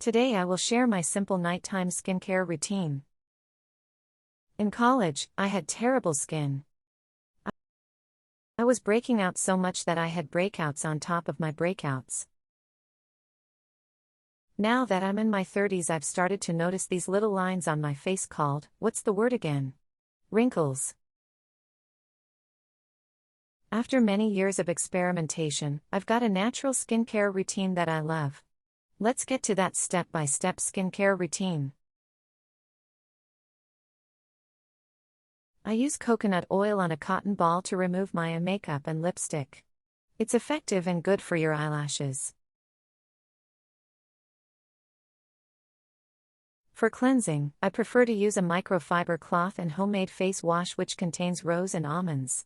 Today I will share my simple nighttime skincare routine. In college, I had terrible skin. I was breaking out so much that I had breakouts on top of my breakouts. Now that I'm in my 30s, I've started to notice these little lines on my face called, what's the word again? Wrinkles. After many years of experimentation, I've got a natural skincare routine that I love. Let's get to that step-by-step skincare routine. I use coconut oil on a cotton ball to remove my makeup and lipstick. It's effective and good for your eyelashes. For cleansing, I prefer to use a microfiber cloth and homemade face wash which contains rose and almonds.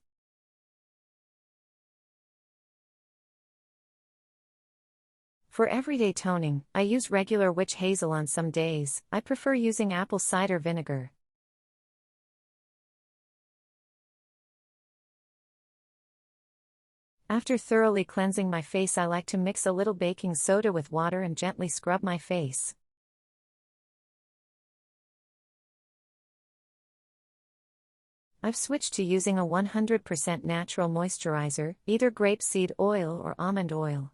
For everyday toning, I use regular witch hazel on some days. I prefer using apple cider vinegar. After thoroughly cleansing my face, I like to mix a little baking soda with water and gently scrub my face. I've switched to using a 100% natural moisturizer, either grapeseed oil or almond oil.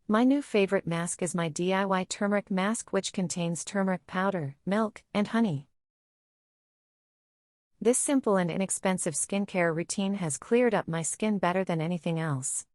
My new favorite mask is my DIY turmeric mask, which contains turmeric powder, milk, and honey. This simple and inexpensive skincare routine has cleared up my skin better than anything else.